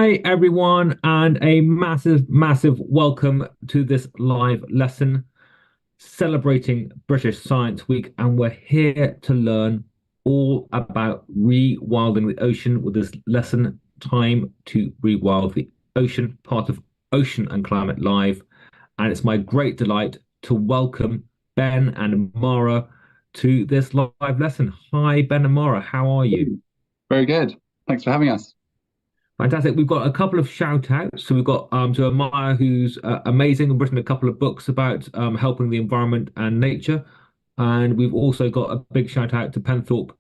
Hi, everyone, and a massive, massive welcome to this live lesson celebrating British Science Week. And we're here to learn all about rewilding the ocean with this lesson, Time to Rewild the Ocean, part of Ocean and Climate Live. And it's my great delight to welcome Ben and Mara to this live lesson. Hi, Ben and Mara, how are you? Very good. Thanks for having us. Fantastic. We've got a couple of shout outs. So we've got to Amaya, who's amazing and written a couple of books about helping the environment and nature. And we've also got a big shout out to Penthorpe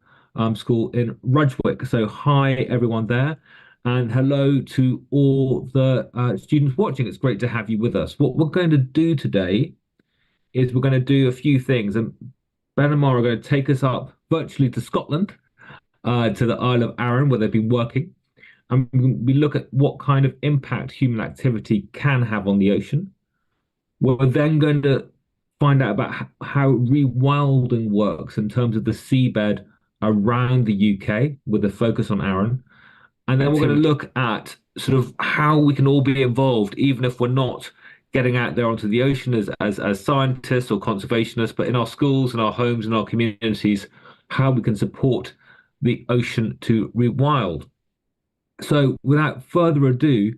School in Rudgwick. So hi everyone there. And hello to all the students watching. It's great to have you with us. What we're going to do today is we're going to do a few things. And Ben and Mara are going to take us up virtually to Scotland, to the Isle of Arran, where they've been working, and we look at what kind of impact human activity can have on the ocean. We're then going to find out about how rewilding works in terms of the seabed around the UK with a focus on Arran. And then we're going to look at sort of how we can all be involved, even if we're not getting out there onto the ocean as scientists or conservationists, but in our schools and our homes and our communities, how we can support the ocean to rewild. So, without further ado,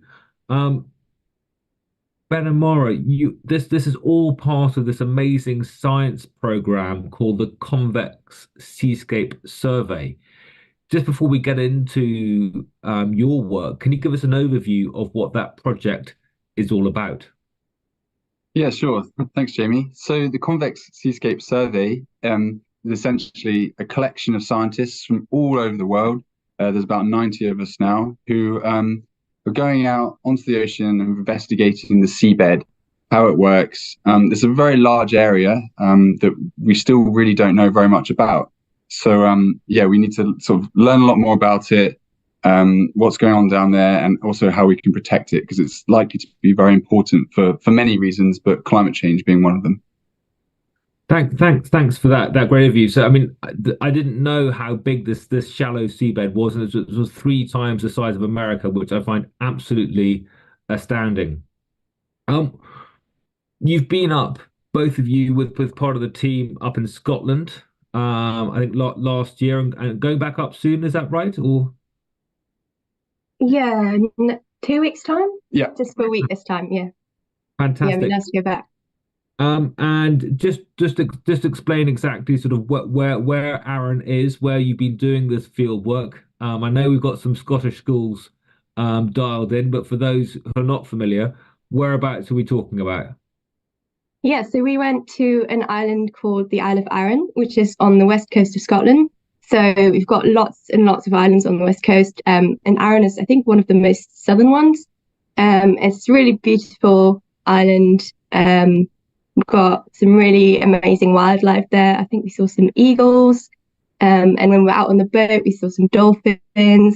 um, Ben and Mara, this is all part of this amazing science program called the Convex Seascape Survey. Just before we get into your work, can you give us an overview of what that project is all about? Yeah, sure. Thanks, Jamie. So the Convex Seascape Survey is essentially a collection of scientists from all over the world. There's about 90 of us now who are going out onto the ocean and investigating the seabed, how it works. It's a very large area that we still really don't know very much about. So yeah, we need to sort of learn a lot more about it, what's going on down there, and also how we can protect it, because it's likely to be very important for many reasons, but climate change being one of them. Thanks for that great review. So, I mean, I didn't know how big this shallow seabed was, and it was three times the size of America, which I find absolutely astounding. Um, you've been up, both of you, with part of the team up in Scotland. I think last year, and going back up soon. Is that right? Or Yeah, 2 weeks time, Yeah. just for a week this time. Yeah, yeah, we fantastic. last go back. And just explain exactly sort of where Aaron is, where you've been doing this field work. I know we've got some Scottish schools dialed in, but for those who are not familiar, whereabouts are we talking about? Yeah, so we went to an island called the Isle of Arran, which is on the west coast of Scotland. So we've got lots and lots of islands on the west coast, and Arran is, I think, one of the most southern ones. It's a really beautiful island. We've got some really amazing wildlife there. I think we saw some eagles. And when we were out on the boat, we saw some dolphins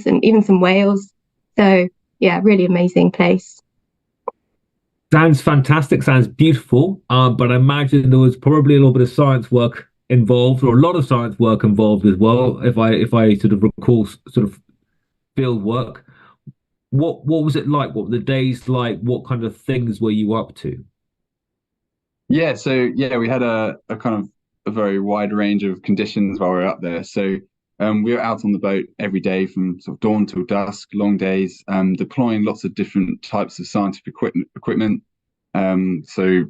and even some whales. So yeah, really amazing place. Sounds fantastic, sounds beautiful, but I imagine there was probably a little bit of science work involved, or a lot of science work involved as well. If I sort of recall sort of field work, what was it like? What were the days like? What kind of things were you up to? Yeah, so yeah, we had a kind of a very wide range of conditions while we were up there. So we were out on the boat every day from sort of dawn till dusk, long days, deploying lots of different types of scientific equipment. So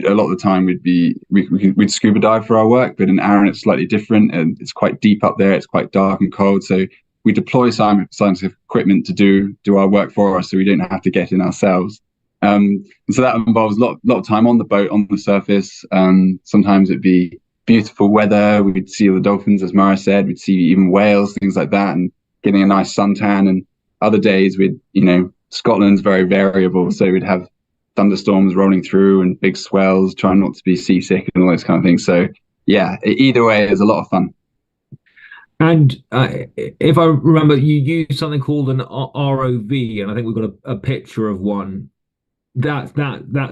a lot of the time we'd scuba dive for our work, but in Arran it's slightly different, and it's quite deep up there. It's quite dark and cold, so we deploy scientific equipment to do our work for us, so we don't have to get in ourselves. And so that involves a lot of time on the boat, on the surface. Sometimes it'd be beautiful weather. We'd see all the dolphins, as Mara said. We'd see even whales, things like that, and getting a nice suntan. And other days, Scotland's very variable, so we'd have thunderstorms rolling through and big swells, trying not to be seasick and all those kind of things. So yeah, either way, it's a lot of fun. And if I remember, you used something called an ROV, and I think we've got a picture of one. That's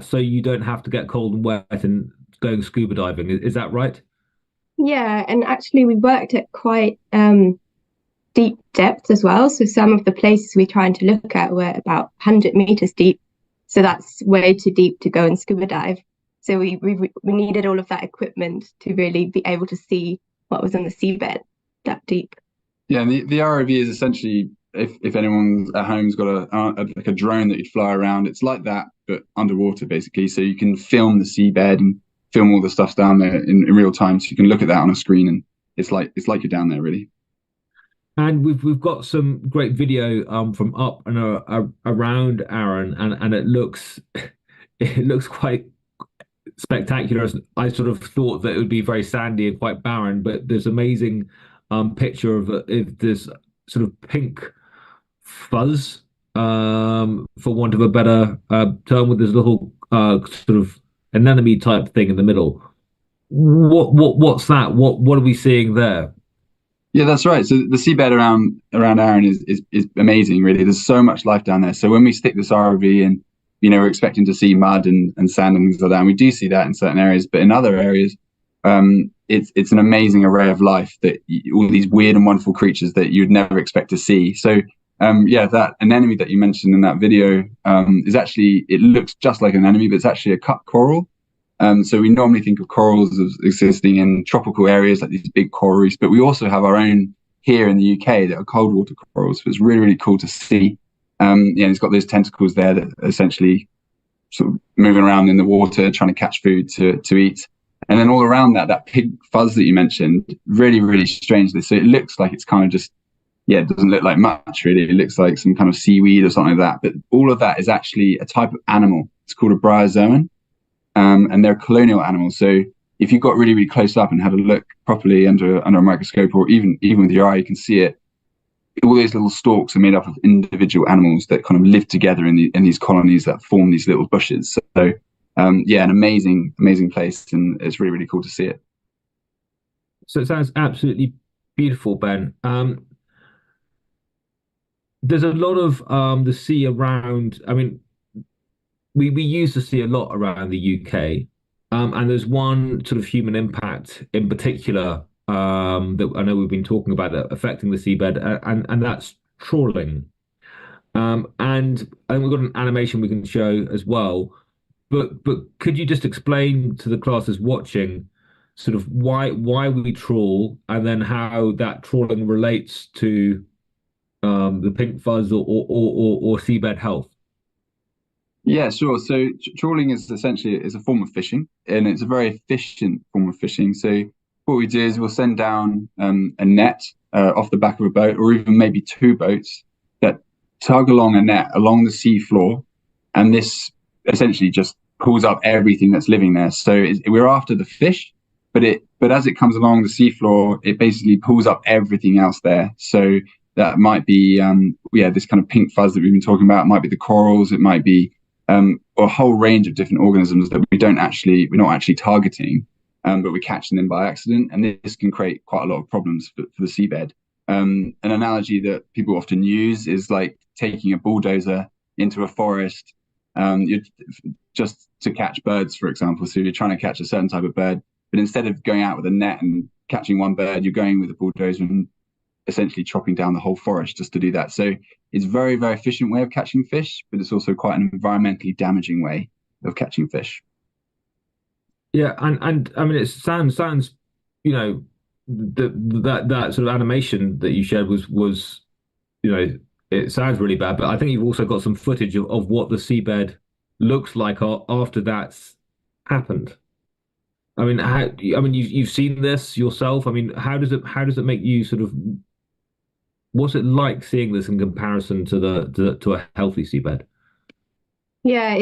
so you don't have to get cold and wet and going scuba diving. Is that right? Yeah, and actually we worked at quite deep depth as well. So some of the places we're trying to look at were about 100 meters deep. So that's way too deep to go and scuba dive. So we needed all of that equipment to really be able to see what was on the seabed that deep. Yeah, and the ROV is essentially, if anyone at home's got like a drone that you'd fly around, it's like that, but underwater basically. So you can film the seabed and film all the stuff down there in real time. So you can look at that on a screen, and it's like you're down there really. And we've got some great video from up and around Arran, and it looks it looks quite spectacular. I sort of thought that it would be very sandy and quite barren, but there's amazing picture of this sort of pink fuzz, for want of a better term, with this little sort of anemone type thing in the middle. What's that? What are we seeing there? Yeah, that's right. So the seabed around Arran is amazing, really. There's so much life down there. So when we stick this ROV in, we're expecting to see mud and sand and things like that. And we do see that in certain areas, but in other areas, it's an amazing array of life, that all these weird and wonderful creatures that you'd never expect to see. So yeah, that anemone that you mentioned in that video is actually, it looks just like an anemone, but it's actually a cut coral. So we normally think of corals as existing in tropical areas, like these big coral reefs, but we also have our own here in the UK that are cold water corals. So it's really, really cool to see. It's got those tentacles there that are essentially sort of moving around in the water, trying to catch food to eat. And then all around that pink fuzz that you mentioned, really, really strangely. So it looks like it's kind of just, it doesn't look like much really. It looks like some kind of seaweed or something like that. But all of that is actually a type of animal. It's called a bryozoan. And they're colonial animals. So if you got really, really close up and had a look properly under a microscope, or even with your eye, you can see it. All these little stalks are made up of individual animals that kind of live together in these colonies that form these little bushes. So an amazing place, and it's really, really cool to see it. So it sounds absolutely beautiful, Ben. There's a lot of the sea around. I mean, we use the sea a lot around the UK, and there's one sort of human impact in particular that I know we've been talking about that affecting the seabed, and that's trawling. And I think we've got an animation we can show as well. But could you just explain to the classes watching sort of why we trawl, and then how that trawling relates to the pink fuzz or seabed health? Yeah, sure. So trawling is essentially a form of fishing, and it's a very efficient form of fishing. So what we do is we'll send down a net off the back of a boat, or even maybe two boats that tug along a net along the sea floor, and this essentially just pulls up everything that's living there. So we're after the fish, but as it comes along the sea floor, it basically pulls up everything else there. So that might be this kind of pink fuzz that we've been talking about. It might be the corals. It might be or a whole range of different organisms that we're not actually targeting, but we're catching them by accident, and this can create quite a lot of problems for the seabed. An analogy that people often use is like taking a bulldozer into a forest, just to catch birds, for example. So you're trying to catch a certain type of bird, but instead of going out with a net and catching one bird, you're going with a bulldozer and essentially chopping down the whole forest just to do that. So it's a very, very efficient way of catching fish, but it's also quite an environmentally damaging way of catching fish. Yeah, and I mean, it sounds that sort of animation that you shared was it sounds really bad, but I think you've also got some footage of what the seabed looks like after that's happened. I mean, you've seen this yourself. I mean, how does it make you sort of, what's it like seeing this in comparison to a healthy seabed? Yeah,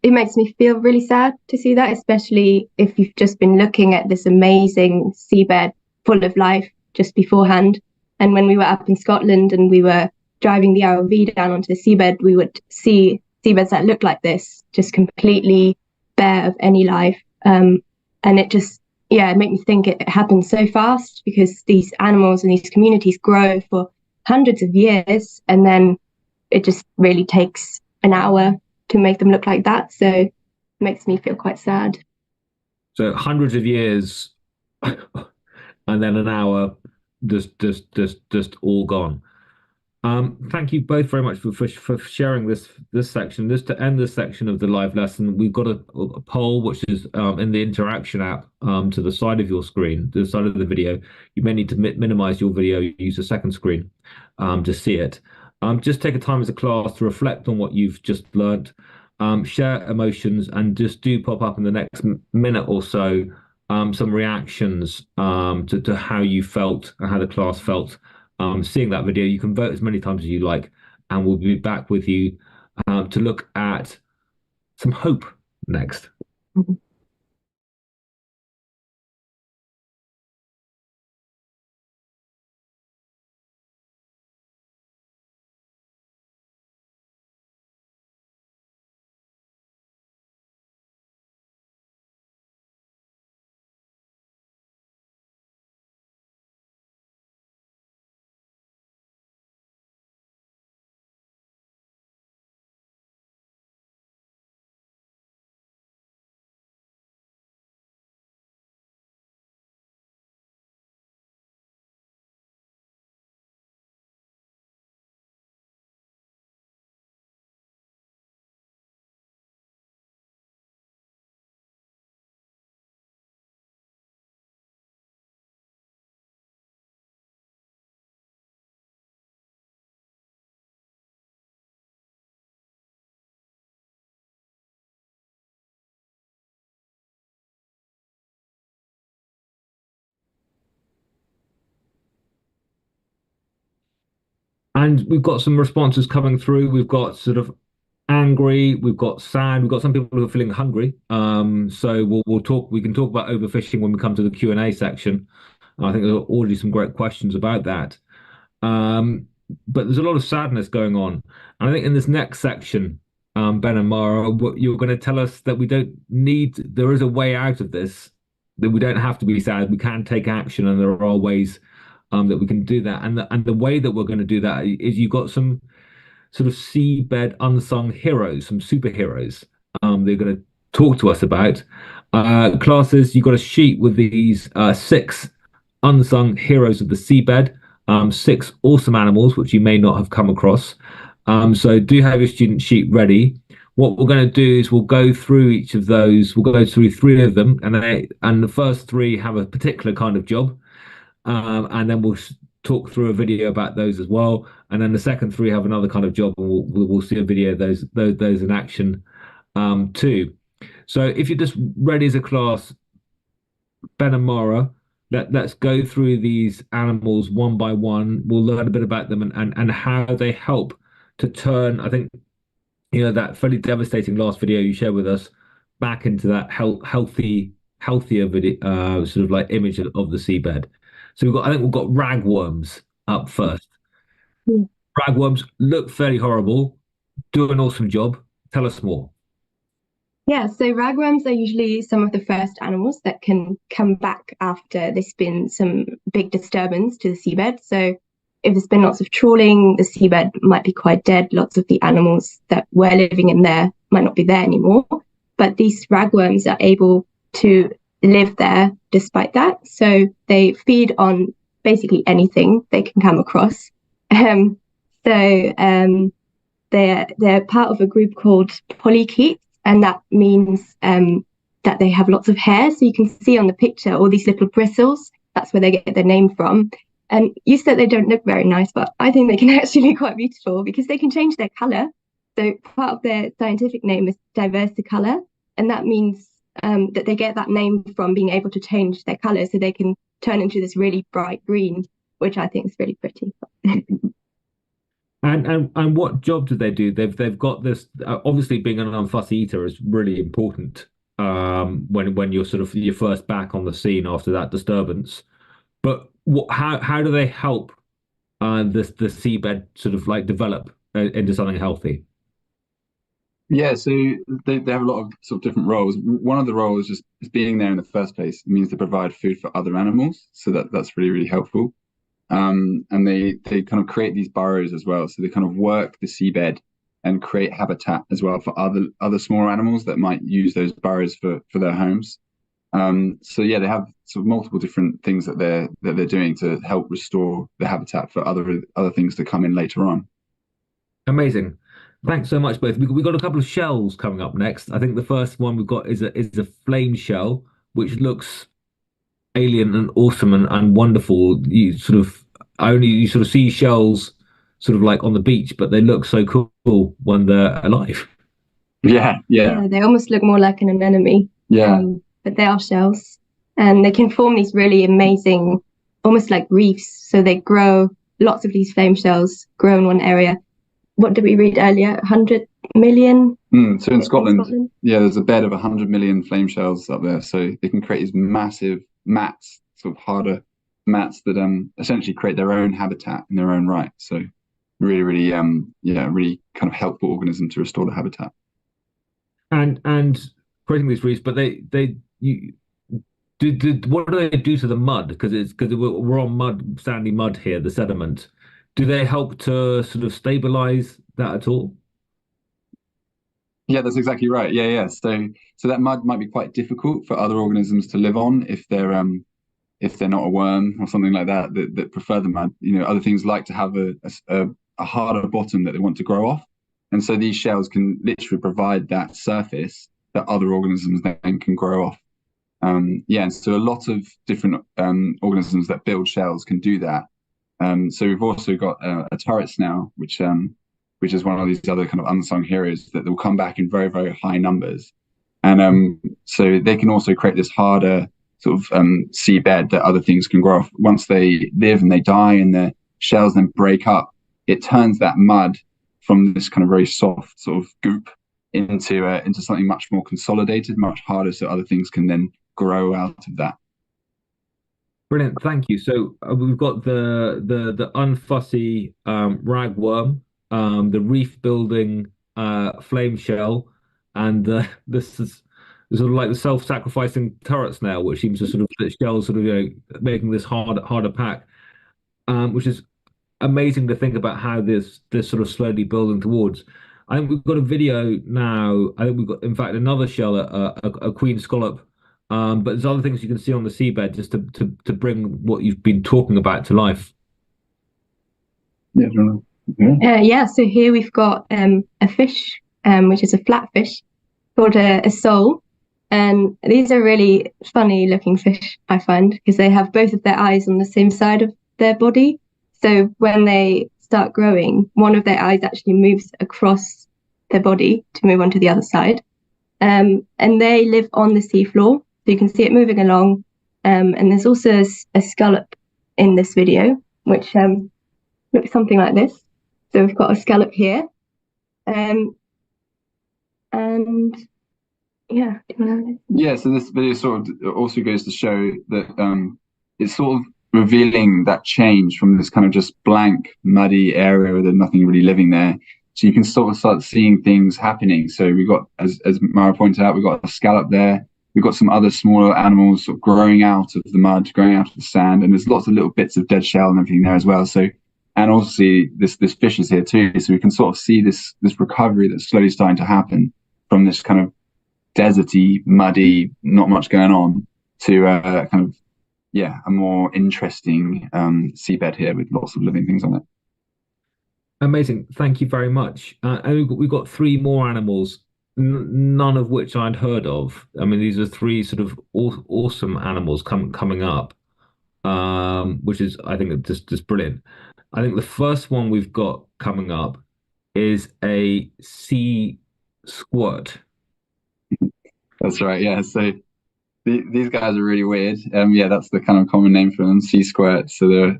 it makes me feel really sad to see that, especially if you've just been looking at this amazing seabed full of life just beforehand. And when we were up in Scotland and we were driving the ROV down onto the seabed, we would see seabeds that looked like this, just completely bare of any life. And it just, it made me think it happens so fast, because these animals and these communities grow for hundreds of years, and then it just really takes an hour to make them look like that. So it makes me feel quite sad. So hundreds of years and then an hour just all gone. Thank you both very much for sharing this section. Just to end this section of the live lesson, we've got a poll which is in the interaction app to the side of your screen, to the side of the video. You may need to minimize your video, use the second screen to see it. Just take a time as a class to reflect on what you've just learnt, share emotions, and just do pop up in the next minute or so some reactions to how you felt and how the class felt seeing that video. You can vote as many times as you like, and we'll be back with you to look at some hope next. And we've got some responses coming through. We've got sort of angry, we've got sad, we've got some people who are feeling hungry. So we'll talk. We can talk about overfishing when we come to the Q&A section. I think there are already some great questions about that. But there's a lot of sadness going on. And I think in this next section, Ben and Mara, you're going to tell us that we don't need, there is a way out of this, that we don't have to be sad. We can take action, and there are ways that we can do that. And the way that we're going to do that is you've got some sort of seabed unsung heroes, some superheroes they're going to talk to us about. Classes, you've got a sheet with these six unsung heroes of the seabed, six awesome animals which you may not have come across. So do have your student sheet ready. What we're going to do is we'll go through each of those. We'll go through three of them, and the first three have a particular kind of job, and then we'll talk through a video about those as well. And then the second three have another kind of job, and we'll see a video of those in action too. So if you're just ready as a class, Ben and Mara, let's go through these animals one by one. We'll learn a bit about them and how they help to turn, I think, that fairly devastating last video you shared with us back into that healthier video, sort of like image of the seabed. So I think we've got ragworms up first. Mm. Ragworms look fairly horrible, do an awesome job. Tell us more. Yeah, so ragworms are usually some of the first animals that can come back after there's been some big disturbance to the seabed. So if there's been lots of trawling, the seabed might be quite dead. Lots of the animals that were living in there might not be there anymore. But these ragworms are able to live there despite that. So they feed on basically anything they can come across. They're part of a group called polychaetes, and that means that they have lots of hair. So you can see on the picture all these little bristles. That's where they get their name from. And you said they don't look very nice, but I think they can actually be quite beautiful because they can change their color. So part of their scientific name is diversicolor, and that means that they get that name from being able to change their color, so they can turn into this really bright green, which I think is really pretty. And what job do they do? They've got this. Obviously, being an unfussy eater is really important when you're sort of you're first back on the scene after that disturbance. But how do they help the seabed sort of like develop into something healthy? Yeah, so they have a lot of sort of different roles. One of the roles is being there in the first place. It means they provide food for other animals, so that's really, really helpful. And they kind of create these burrows as well. So they kind of work the seabed and create habitat as well for other smaller animals that might use those burrows for their homes. So yeah, they have sort of multiple different things that they're doing to help restore the habitat for other things to come in later on. Amazing. Thanks so much, both. We got a couple of shells coming up next. I think the first one we've got is a flame shell, which looks alien and awesome and wonderful. You sort of see shells sort of like on the beach, but they look so cool when they're alive. Yeah, yeah, Yeah, they almost look more like an anemone. yeah, But they are shells, and they can form these really amazing, almost like reefs. So they grow, lots of these flame shells grow in one area. What did we read earlier? 100 million So in Scotland, yeah, there's a bed of 100 million flame shells up there. So they can create these massive mats, sort of harder mats that essentially create their own habitat in their own right. So really, really yeah, really kind of helpful organism to restore the habitat. And creating these reefs, but they you what do they do to the mud? Because we're on mud, sandy mud here, the sediment. Do they help to sort of stabilize that at all? Yeah, that's exactly right. Yeah, yeah. So that mud might be quite difficult for other organisms to live on if they're not a worm or something like that that prefer the mud. You know, other things like to have a harder bottom that they want to grow off, and so these shells can literally provide that surface that other organisms then can grow off. Yeah, and so a lot of different organisms that build shells can do that. So we've also got a turret snail, which is one of these other kind of unsung heroes that will come back in very, very high numbers. And so they can also create this harder sort of seabed that other things can grow off. Once they live and they die and the shells then break up, it turns that mud from this kind of very soft sort of goop into something much more consolidated, much harder, so other things can then grow out of that. Brilliant, thank you. So we've got the unfussy ragworm, the reef building flame shell, and this is sort of like the self-sacrificing turret snail, which seems to sort of the shell sort of making this harder pack, which is amazing to think about how this sort of slowly building towards. I think we've got a video now. I think we've got, in fact, another shell, a queen scallop. But there's other things you can see on the seabed just to bring what you've been talking about to life. Yeah, yeah. So here we've got a fish, which is a flatfish called a sole. And these are really funny looking fish, I find, because they have both of their eyes on the same side of their body. So when they start growing, one of their eyes actually moves across their body to move onto the other side. And they live on the seafloor. So you can see it moving along. And there's also a scallop in this video, which looks something like this. So we've got a scallop here. And yeah, yeah, so this video sort of also goes to show that it's sort of revealing that change from this kind of just blank, muddy area where there's nothing really living there. So you can sort of start seeing things happening. So we got, as Mara pointed out, we've got a scallop there. We've got some other smaller animals sort of growing out of the mud, growing out of the sand, and there's lots of little bits of dead shell and everything there as well. So, and also this fish is here too. So we can sort of see this recovery that's slowly starting to happen from this kind of deserty, muddy, not much going on to kind of, yeah, a more interesting seabed here with lots of living things on it. Amazing. Thank you very much. And we've got three more animals, none of which I'd heard of. I mean, these are three sort of awesome animals coming up, which is, I think, just brilliant. I think the first one we've got coming up is a sea squirt. That's right. Yeah. So these guys are really weird. Yeah, that's the kind of common name for them, sea squirts. So they're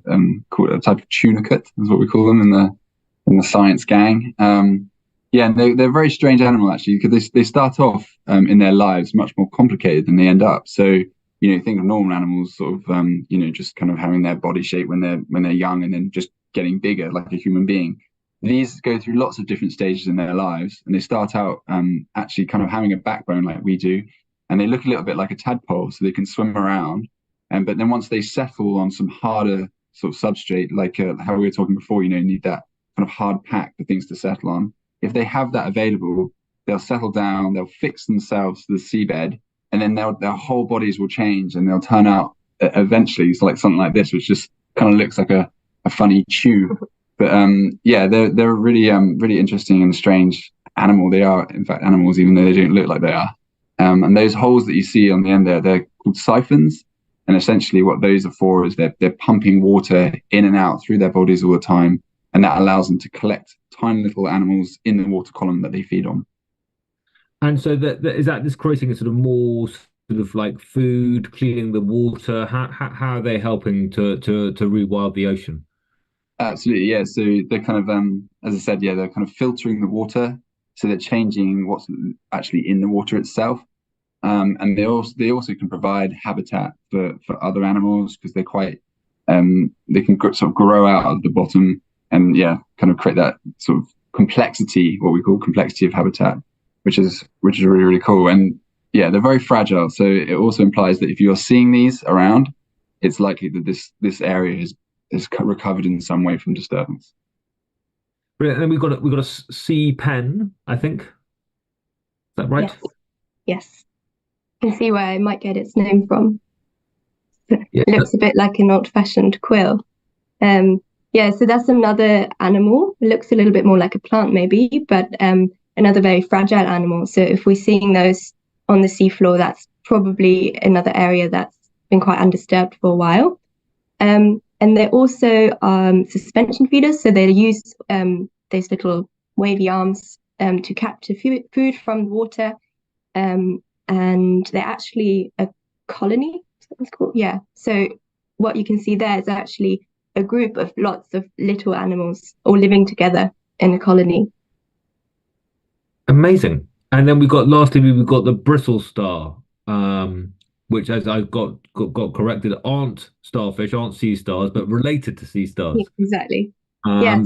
called a type of tunicate, is what we call them in the science gang. Yeah, and they're a very strange animal actually, because they start off in their lives much more complicated than they end up. So think of normal animals sort of just kind of having their body shape when they're young and then just getting bigger like a human being. These go through lots of different stages in their lives, and they start out actually kind of having a backbone like we do, and they look a little bit like a tadpole, so they can swim around. But then once they settle on some harder sort of substrate, like how we were talking before, need that kind of hard pack for things to settle on. If they have that available, they'll settle down, they'll fix themselves to the seabed, and then their whole bodies will change, and they'll turn out eventually like something like this, which just kind of looks like a funny tube. But yeah, they're a really interesting and strange animal. They are, in fact, animals, even though they don't look like they are. And those holes that you see on the end there, they're called siphons. And essentially what those are for is they're pumping water in and out through their bodies all the time. And that allows them to collect tiny little animals in the water column that they feed on. And so is that just creating a sort of more sort of like food, cleaning the water? How are they helping to rewild the ocean? Absolutely, yeah. So they're kind of, as I said, yeah, they're kind of filtering the water. So they're changing what's actually in the water itself. And they also can provide habitat for other animals, because they're quite they can sort of grow out of the bottom, and yeah, kind of create that sort of complexity, what we call complexity of habitat, which is really, really cool. And yeah, they're very fragile. So it also implies that if you're seeing these around, it's likely that this area is recovered in some way from disturbance. Brilliant. And then we've got a sea pen, I think. Is that right? Yes. Yes. You can see where it might get its name from. Yeah. It looks a bit like an old-fashioned quill. Yeah, so that's another animal. It looks a little bit more like a plant maybe, but another very fragile animal. So if we're seeing those on the seafloor, that's probably another area that's been quite undisturbed for a while. And they're also suspension feeders, so they use those little wavy arms to capture food from the water. And they're actually a colony, is that what it's called? Yeah. So what you can see there is actually a group of lots of little animals all living together in a colony. Amazing. And then lastly we've got the brittle star, which, as I got corrected, aren't starfish, aren't sea stars, but related to sea stars. Yeah, exactly. Yeah.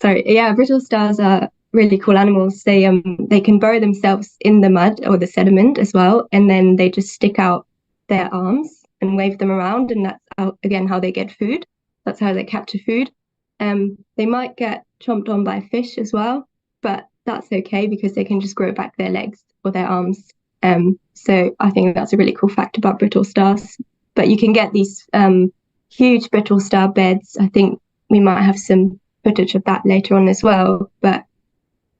Sorry. Yeah, brittle stars are really cool animals. They can bury themselves in the mud or the sediment as well, and then they just stick out their arms and wave them around, and that's how they get food. That's how they capture food. They might get chomped on by a fish as well, but that's okay because they can just grow back their legs or their arms. So I think that's a really cool fact about brittle stars. But you can get these huge brittle star beds. I think we might have some footage of that later on as well, but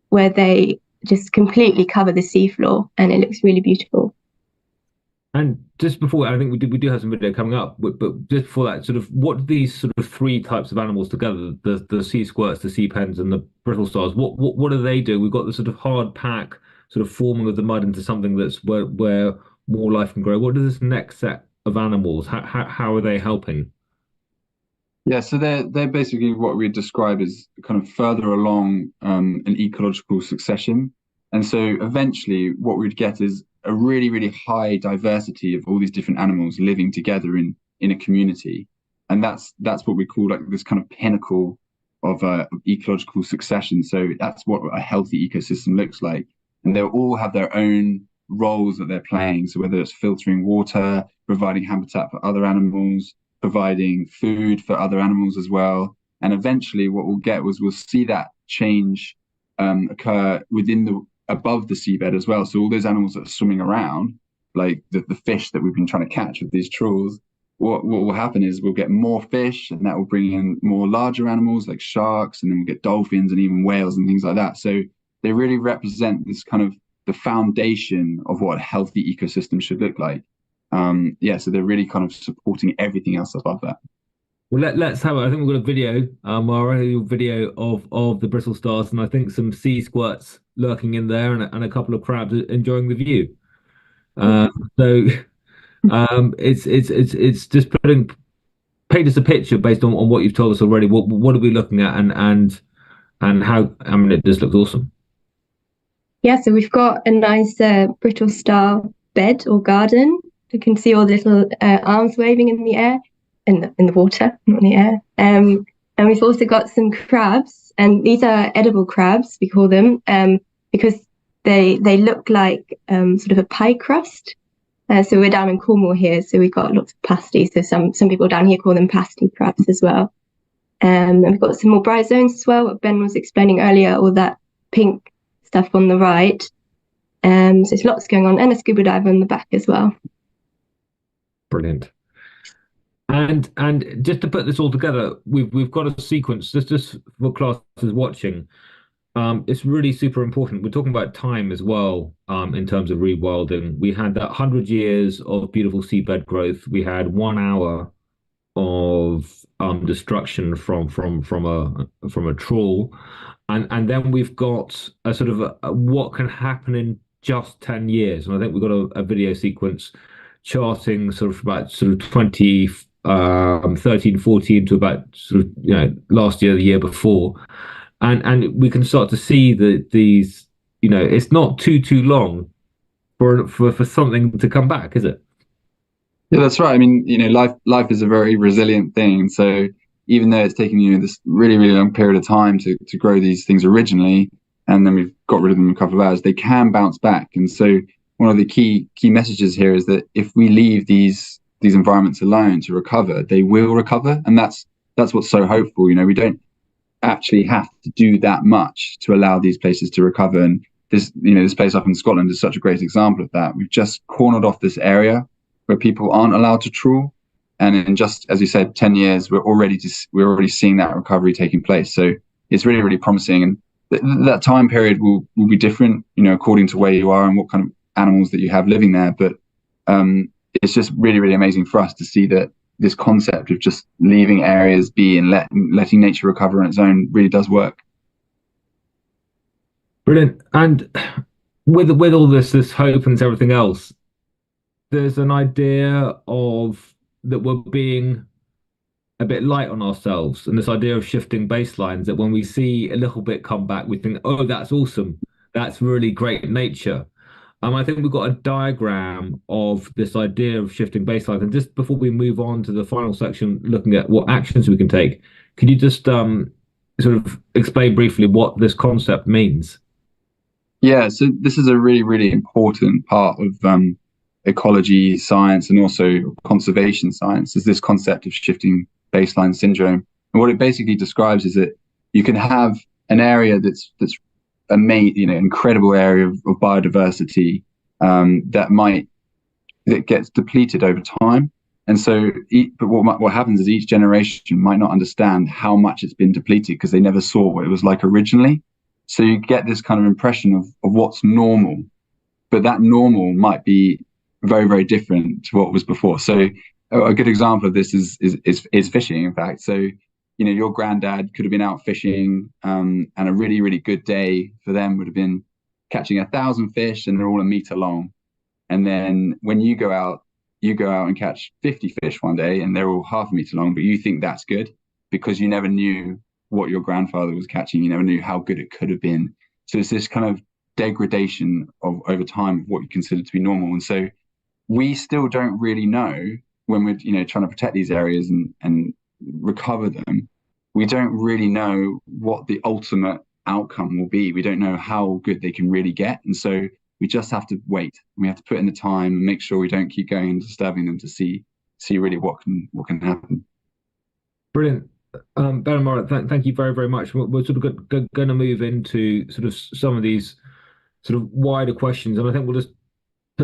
where they just completely cover the seafloor and it looks really beautiful. And just before, I think we do have some video coming up, but just before that, sort of what are these sort of three types of animals together, the sea squirts, the sea pens, and the brittle stars, what do they do? We've got the sort of hard pack sort of forming of the mud into something that's where more life can grow. What is this next set of animals? How are they helping? Yeah, so they're basically what we describe as kind of further along an ecological succession. And so eventually what we'd get is a really, really high diversity of all these different animals living together in a community. And that's what we call like this kind of pinnacle of ecological succession. So that's what a healthy ecosystem looks like. And they'll all have their own roles that they're playing. So whether it's filtering water, providing habitat for other animals, providing food for other animals as well. And eventually what we'll get was we'll see that change occur above the seabed as well. So all those animals that are swimming around, like the fish that we've been trying to catch with these trawls, what will happen is we'll get more fish, and that will bring in more larger animals like sharks, and then we'll get dolphins and even whales and things like that. So they really represent this kind of the foundation of what a healthy ecosystem should look like. Yeah, so they're really kind of supporting everything else above that. Well, let's have it. I think we've got a video, a video of the brittle stars, and I think some sea squirts lurking in there, and a couple of crabs enjoying the view. So it's just paint us a picture based on what you've told us already. What are we looking at, and how? I mean, it just looks awesome. Yeah, so we've got a nice brittle star bed or garden. You can see all the little arms waving in the air, in the water, not in the air. And we've also got some crabs, and these are edible crabs, we call them, because they look like sort of a pie crust. So we're down in Cornwall here, so we've got lots of pasties. So some people down here call them pasty crabs as well. And we've got some more bryozoans as well, what Ben was explaining earlier, all that pink stuff on the right. So there's lots going on, and a scuba diver on the back as well. Brilliant. And just to put this all together, we've got a sequence just for classes watching. It's really super important. We're talking about time as well, in terms of rewilding. We had that 100 years of beautiful seabed growth. We had 1 hour of destruction from a trawl, and then we've got a sort of what can happen in just 10 years. And I think we've got a video sequence charting sort of about sort of 13, 14 to about sort of last year, the year before, and we can start to see that these, it's not too long for something to come back, is it? Yeah, that's right. I mean, life is a very resilient thing. So even though it's taken this really, really long period of time to grow these things originally, and then we've got rid of them in a couple of hours, they can bounce back. And so one of the key messages here is that if we leave these environments alone to recover, they will recover. And that's what's so hopeful. We don't actually have to do that much to allow these places to recover. And this place up in Scotland is such a great example of that. We've just cornered off this area where people aren't allowed to trawl, and in just, as you said, 10 years, we're already seeing that recovery taking place. So it's really, really promising, and that time period will be different, according to where you are and what kind of animals that you have living there. But it's just really, really amazing for us to see that this concept of just leaving areas be and letting nature recover on its own really does work. Brilliant. And with all this hope and everything else, there's an idea of that we're being a bit light on ourselves, and this idea of shifting baselines, that when we see a little bit come back, we think, oh, that's awesome. That's really great nature. I think we've got a diagram of this idea of shifting baselines. And just before we move on to the final section, looking at what actions we can take, could you just sort of explain briefly what this concept means? Yeah, so this is a really, really important part of ecology science and also conservation science, is this concept of shifting baseline syndrome. And what it basically describes is that you can have an area that's incredible area of biodiversity that gets depleted over time. And so, but what happens is each generation might not understand how much it's been depleted because they never saw what it was like originally. So you get this kind of impression of what's normal, but that normal might be very, very different to what was before. So a good example of this is fishing, in fact. So your granddad could have been out fishing, and a really, really good day for them would have been catching 1,000 fish, and they're all a meter long. And then when you go out and catch 50 fish one day, and they're all half a meter long, but you think that's good because you never knew what your grandfather was catching. You never knew how good it could have been. So it's this kind of degradation of over time of what you consider to be normal. And so we still don't really know, when we're trying to protect these areas and recover them, we don't really know what the ultimate outcome will be. We don't know how good they can really get, and so we just have to wait. We have to put in the time and make sure we don't keep going and disturbing them to see really what can happen. Brilliant. Ben and Mara, thank you very, very much. We're sort of going to move into sort of some of these sort of wider questions, and I think we'll just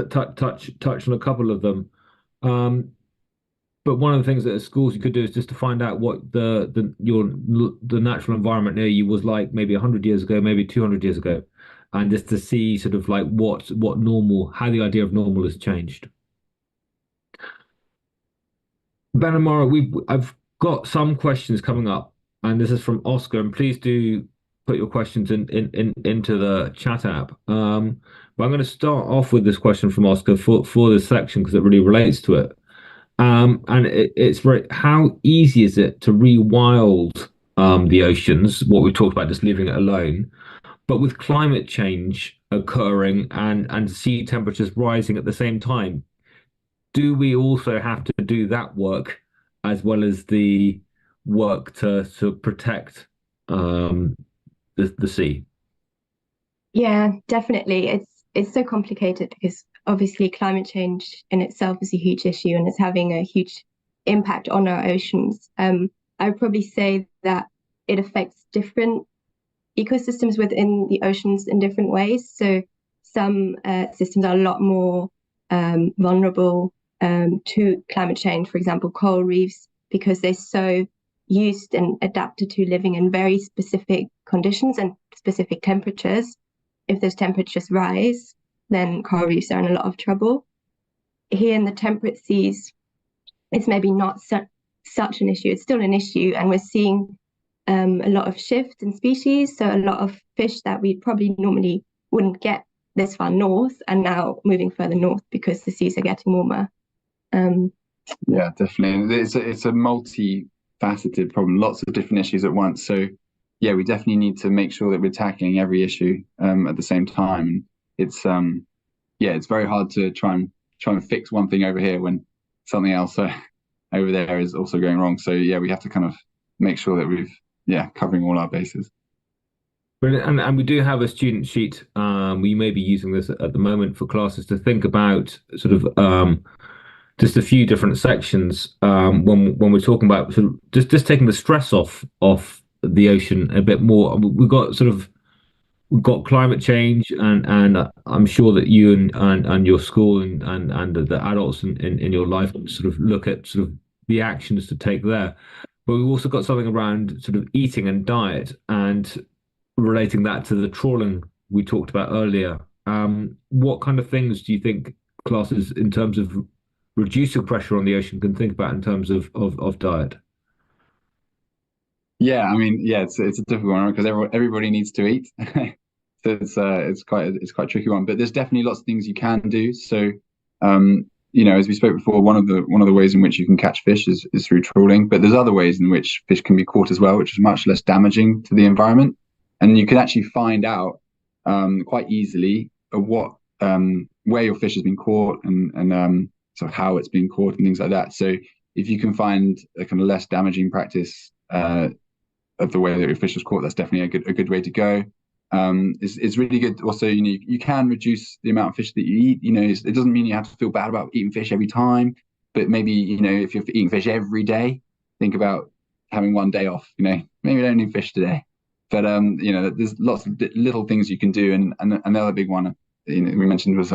touch on a couple of them. But one of the things that at schools you could do is just to find out what the natural environment near you was like maybe 100 years ago, maybe 200 years ago, and just to see sort of like what normal, how the idea of normal has changed. Ben and Mara, I've got some questions coming up, and this is from Oscar, and please do put your questions into the chat app. But I'm going to start off with this question from Oscar for this section because it really relates to it. And it's very, how easy is it to rewild the oceans, what we talked about, just leaving it alone, but with climate change occurring and sea temperatures rising at the same time, do we also have to do that work as well as the work to protect the sea? Yeah, definitely. It's so complicated because obviously climate change in itself is a huge issue and it's having a huge impact on our oceans. I would probably say that it affects different ecosystems within the oceans in different ways. So some systems are a lot more vulnerable to climate change. For example, coral reefs, because they're so used and adapted to living in very specific conditions and specific temperatures. If those temperatures rise, then coral reefs are in a lot of trouble. Here in the temperate seas, it's maybe not such an issue. It's still an issue, and we're seeing a lot of shift in species. So a lot of fish that we probably normally wouldn't get this far north and now moving further north because the seas are getting warmer. Yeah, definitely. It's a multi-faceted problem, lots of different issues at once. So yeah, we definitely need to make sure that we're tackling every issue at the same time. It's it's very hard to try and fix one thing over here when something else over there is also going wrong. So yeah, we have to kind of make sure that we've covering all our bases. Brilliant. And we do have a student sheet. We may be using this at the moment for classes to think about sort of just a few different sections when we're talking about sort of just taking the stress off the ocean a bit more. We've got climate change, and I'm sure that you and your school and the adults in your life sort of look at sort of the actions to take there. But we've also got something around sort of eating and diet and relating that to the trawling we talked about earlier. What kind of things do you think classes in terms of reducing pressure on the ocean can think about in terms of diet? Yeah, I mean, it's a difficult one because everybody needs to eat. So it's quite a tricky one, but there's definitely lots of things you can do. So as we spoke before, one of the ways in which you can catch fish is through trawling, but there's other ways in which fish can be caught as well, which is much less damaging to the environment. And you can actually find out quite easily what where your fish has been caught and so how it's been caught and things like that. So if you can find a kind of less damaging practice of the way that your fish was caught, that's definitely a good way to go. It's really good. Also, you can reduce the amount of fish that you eat. It doesn't mean you have to feel bad about eating fish every time, but maybe if you're eating fish every day, think about having one day off. Maybe don't eat fish today. But there's lots of little things you can do, and another big one we mentioned was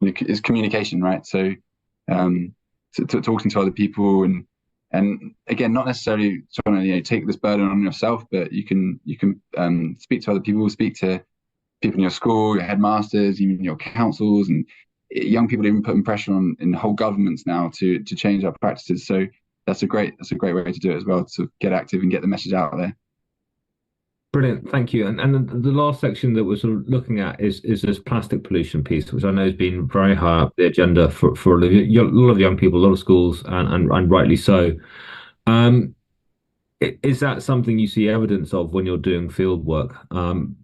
is communication, right? So talking to other people and again, not necessarily trying to take this burden on yourself, but you can speak to other people, speak to people in your school, your headmasters, even your councils, and young people even putting pressure on in whole governments now to change our practices. So that's a great way to do it as well, to get active and get the message out there. Brilliant, thank you. And the last section that we're sort of looking at is this plastic pollution piece, which I know has been very high up the agenda for a lot of young people, a lot of schools, and rightly so. Is that something you see evidence of when you're doing field work?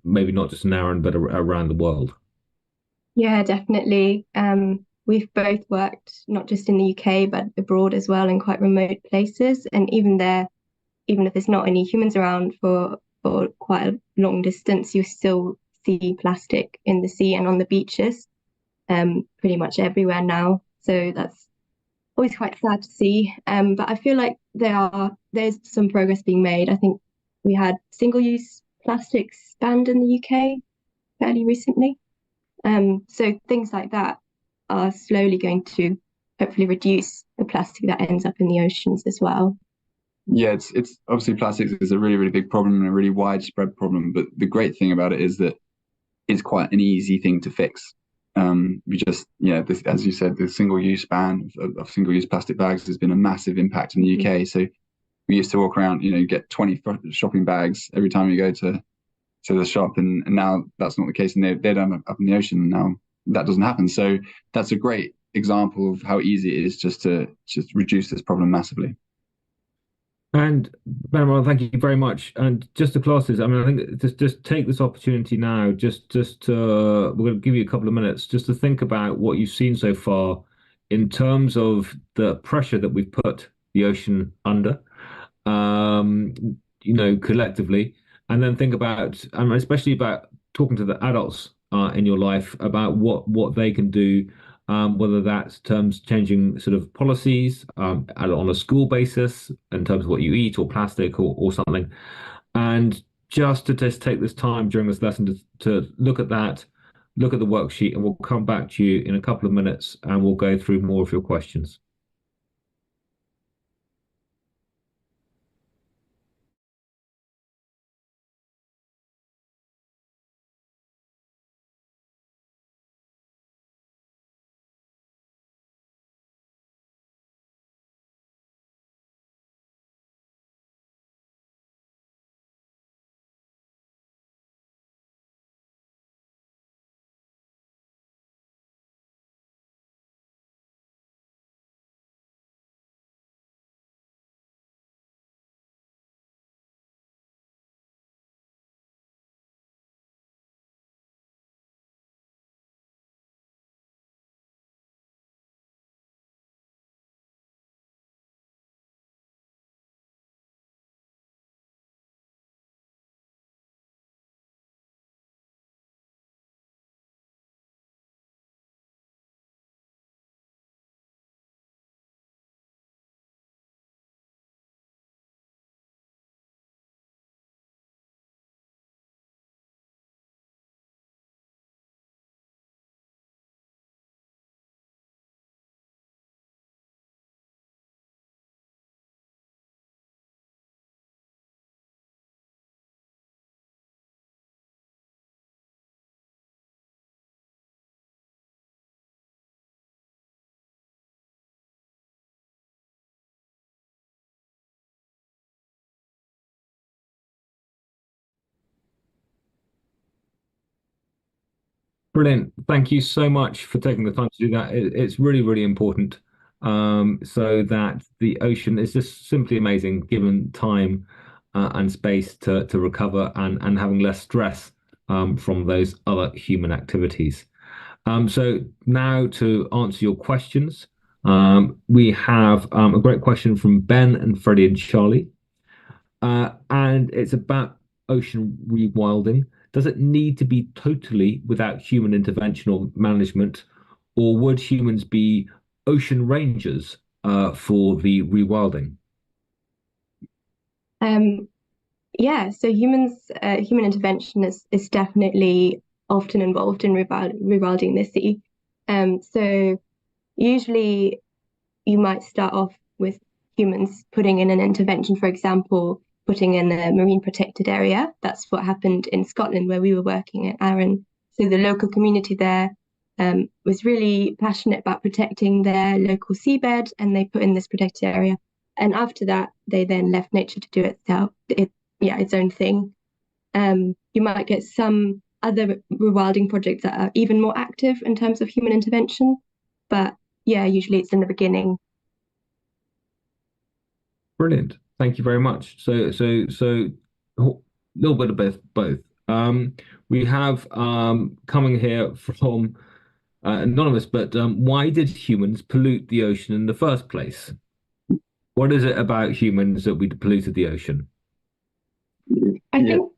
Maybe not just in Arran, but around the world? Yeah, definitely. We've both worked not just in the UK, but abroad as well, in quite remote places. And even there, even if there's not any humans around for quite a long distance, you still see plastic in the sea and on the beaches, pretty much everywhere now. So that's always quite sad to see. But I feel like there's some progress being made. I think we had single-use plastics banned in the UK fairly recently. So things like that are slowly going to hopefully reduce the plastic that ends up in the oceans as well. Yeah, it's obviously plastics is a really, really big problem and a really widespread problem. But the great thing about it is that it's quite an easy thing to fix. We just, as you said, the single-use ban of single-use plastic bags has been a massive impact in the UK. So we used to walk around, get 20 shopping bags every time you go to the shop, and now that's not the case, and they're done up in the ocean. Now that doesn't happen. So that's a great example of how easy it is just to reduce this problem massively. And Benoit, thank you very much. And just the classes, I mean, I think just take this opportunity now, we're going to give you a couple of minutes just to think about what you've seen so far in terms of the pressure that we've put the ocean under, collectively, and then think about, especially about talking to the adults in your life about what they can do. Whether that's terms changing sort of policies on a school basis in terms of what you eat or plastic or something. And just take this time during this lesson to look at that look at the worksheet, and we'll come back to you in a couple of minutes and we'll go through more of your questions. Brilliant. Thank you so much for taking the time to do that. It's really, really important. So that the ocean is just simply amazing given time and space to recover and having less stress from those other human activities. So now to answer your questions, we have a great question from Ben and Freddie and Charlie. And it's about ocean rewilding. Does it need to be totally without human intervention or management, or would humans be ocean rangers for the rewilding? Yeah, so human intervention is definitely often involved in rewilding the sea. So usually you might start off with humans putting in an intervention, for example, putting in a marine protected area. That's what happened in Scotland where we were working at Arran. So the local community there was really passionate about protecting their local seabed, and they put in this protected area. And after that, they then left nature to do its own thing. You might get some other rewilding projects that are even more active in terms of human intervention, but yeah, usually it's in the beginning. Brilliant. Thank you very much. So a little bit of both. We have coming here from anonymous, but why did humans pollute the ocean in the first place? What is it about humans that we polluted the ocean? I think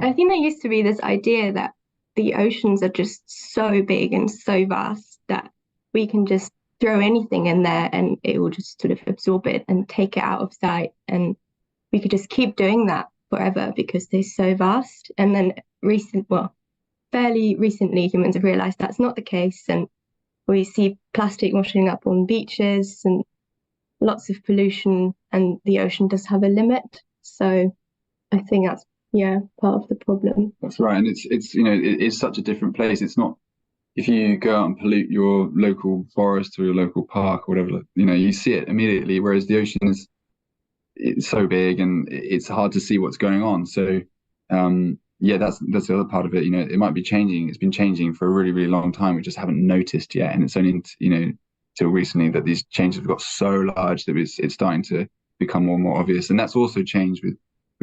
I think there used to be this idea that the oceans are just so big and so vast that we can just throw anything in there and it will just sort of absorb it and take it out of sight. And we could just keep doing that forever because they're so vast. And then fairly recently, humans have realized that's not the case. And we see plastic washing up on beaches and lots of pollution, and the ocean does have a limit. So I think that's part of the problem. That's right, and it's it is such a different place. It's not if you go out and pollute your local forest or your local park or whatever, you see it immediately. Whereas the ocean it's so big and it's hard to see what's going on. So that's the other part of it. It might be changing. It's been changing for a really, really long time. We just haven't noticed yet, and it's only till recently that these changes have got so large that it's starting to become more and more obvious. And that's also changed with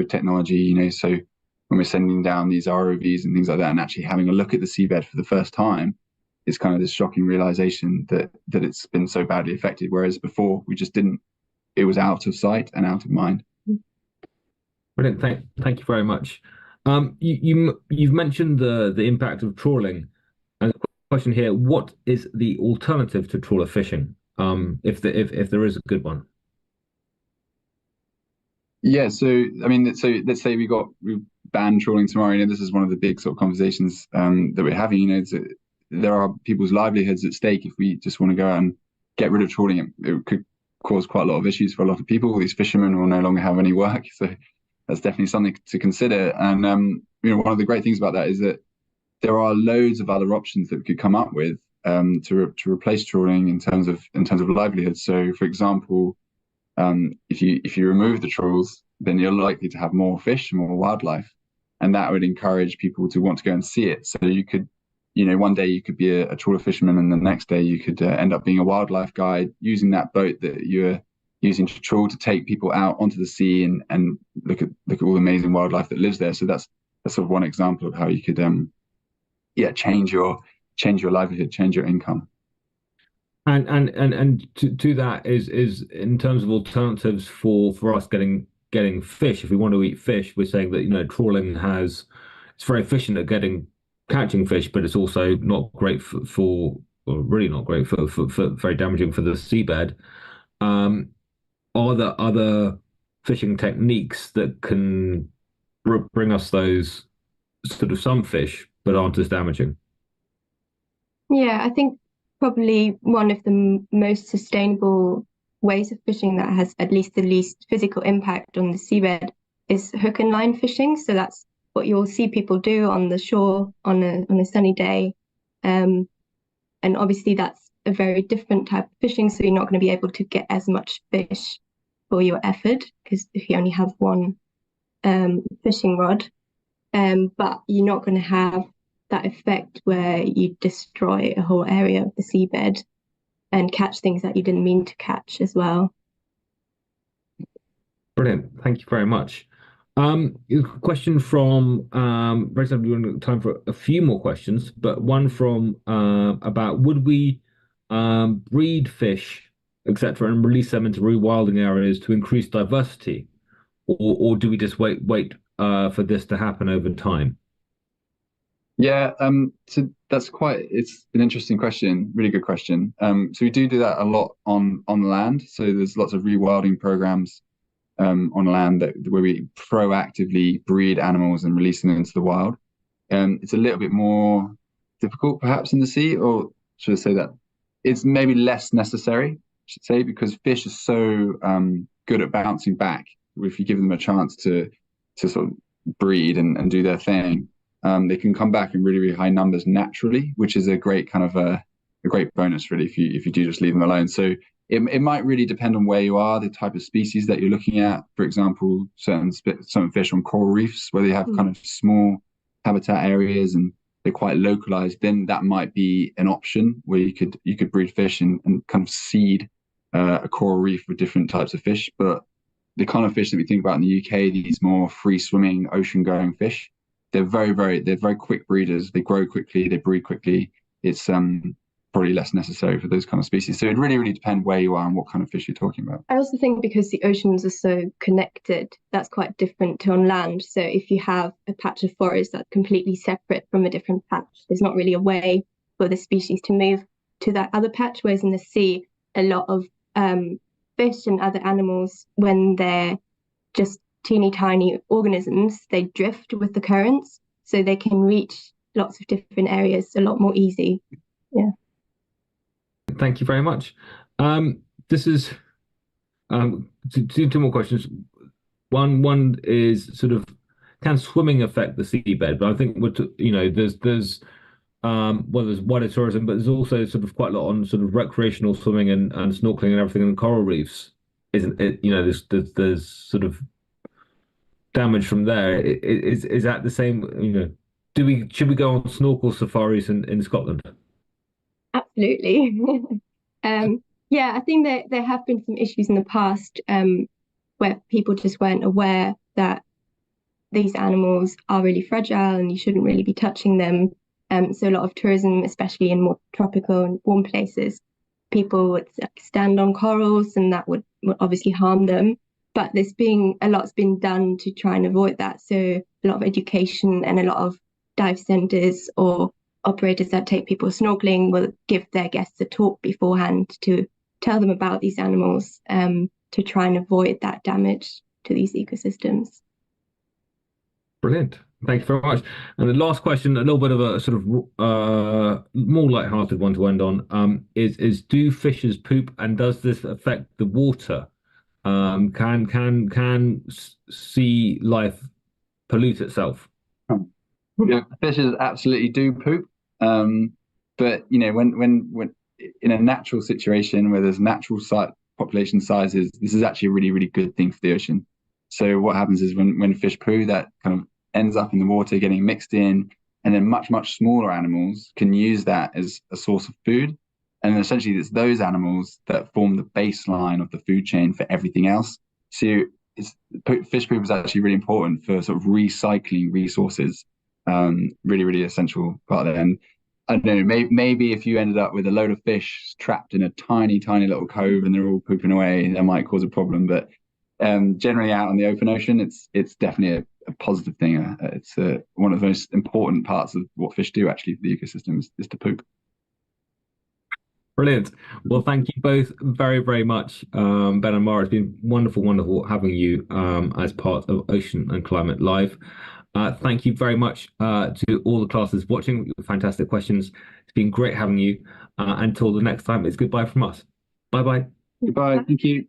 technology. So when we're sending down these ROVs and things like that, and actually having a look at the seabed for the first time, it's kind of this shocking realization that it's been so badly affected. Whereas before, we just didn't. It was out of sight and out of mind. Brilliant. Thank you very much. You've mentioned the impact of trawling, and the question here: what is the alternative to trawler fishing? If there is a good one. Yeah, so I mean, so let's say we ban trawling tomorrow, this is one of the big sort of conversations that we're having. There are people's livelihoods at stake if we just want to go out and get rid of trawling. It could cause quite a lot of issues for a lot of people. These fishermen will no longer have any work, so that's definitely something to consider. And one of the great things about that is that there are loads of other options that we could come up with to replace trawling in terms of livelihood. So, for example, if you remove the trawls, then you're likely to have more fish, more wildlife, and that would encourage people to want to go and see it. So you could, one day you could be a trawler fisherman, and the next day you could end up being a wildlife guide using that boat that you're using to trawl to take people out onto the sea and look at all the amazing wildlife that lives there. So that's sort of one example of how you could change your livelihood, change your income. And to that is in terms of alternatives for us getting fish. If we want to eat fish, we're saying that trawling it's very efficient at catching fish, but it's also not great for or really not great for very damaging for the seabed. Are there other fishing techniques that can bring us those sort of some fish but aren't as damaging? Yeah, I think probably one of the most sustainable ways of fishing that has at least the least physical impact on the seabed is hook and line fishing. So that's what you'll see people do on the shore on a sunny day. And obviously that's a very different type of fishing, so you're not going to be able to get as much fish for your effort, because if you only have one fishing rod, but you're not going to have that effect where you destroy a whole area of the seabed and catch things that you didn't mean to catch as well. Brilliant. Thank you very much. Question from very sadly, we've got time for a few more questions, but one from about would we breed fish, etc., and release them into rewilding areas to increase diversity, or do we just wait for this to happen over time? Yeah, so it's an interesting question, really good question. So we do that a lot on land. So there's lots of rewilding programs on land where we proactively breed animals and release them into the wild. It's a little bit more difficult perhaps in the sea, or should I say that it's maybe less necessary, I should say, because fish are so good at bouncing back. If you give them a chance to sort of breed and do their thing, they can come back in really, really high numbers naturally, which is a great kind of a great bonus really if you do just leave them alone. So it might really depend on where you are, the type of species that you're looking at. For example, some fish on coral reefs where they have kind of small habitat areas and they're quite localized, then that might be an option where you could breed fish and kind of seed a coral reef with different types of fish. But the kind of fish that we think about in the UK, these more free swimming, ocean going fish, they're very quick breeders. They grow quickly, they breed quickly. It's probably less necessary for those kind of species. So it really, really depends where you are and what kind of fish you're talking about. I also think because the oceans are so connected, that's quite different to on land. So if you have a patch of forest that's completely separate from a different patch, there's not really a way for the species to move to that other patch. Whereas in the sea, a lot of fish and other animals, when they're just teeny tiny organisms, they drift with the currents, so they can reach lots of different areas a lot more easy. Yeah. Thank you very much. This is two more questions. One is sort of, can swimming affect the seabed? But I think there's wider tourism, but there's also sort of quite a lot on sort of recreational swimming and snorkeling and everything in coral reefs. Isn't it? There's sort of damage from there. Is that the same? Should we go on snorkel safaris in Scotland? Absolutely. Yeah, I think that there have been some issues in the past where people just weren't aware that these animals are really fragile and you shouldn't really be touching them. So a lot of tourism, especially in more tropical and warm places, people would stand on corals and that would obviously harm them. But a lot's been done to try and avoid that. So a lot of education and a lot of dive centres or operators that take people snorkeling will give their guests a talk beforehand to tell them about these animals to try and avoid that damage to these ecosystems. Brilliant. Thank you very much. And the last question, a little bit of a sort of more light-hearted one to end on, is do fishes poop and does this affect the water? Can sea life pollute itself? Yeah, fishes absolutely do poop. But you know, when in a natural situation where there's natural population sizes, this is actually a really, really good thing for the ocean. So what happens is when fish poo, that kind of ends up in the water, getting mixed in, and then much smaller animals can use that as a source of food. And essentially, it's those animals that form the baseline of the food chain for everything else. So fish poop is actually really important for sort of recycling resources. Really, really essential part of it. And I don't know, maybe if you ended up with a load of fish trapped in a tiny little cove and they're all pooping away, that might cause a problem. But generally out on the open ocean, it's definitely a positive thing. It's one of the most important parts of what fish do actually for the ecosystem is to poop. Brilliant. Well, thank you both very, very much, Ben and Mara. It's been wonderful having you as part of Ocean and Climate Live. Thank you very much to all the classes watching. Fantastic questions. It's been great having you. Until the next time, it's goodbye from us. Bye bye. Goodbye. Thank you.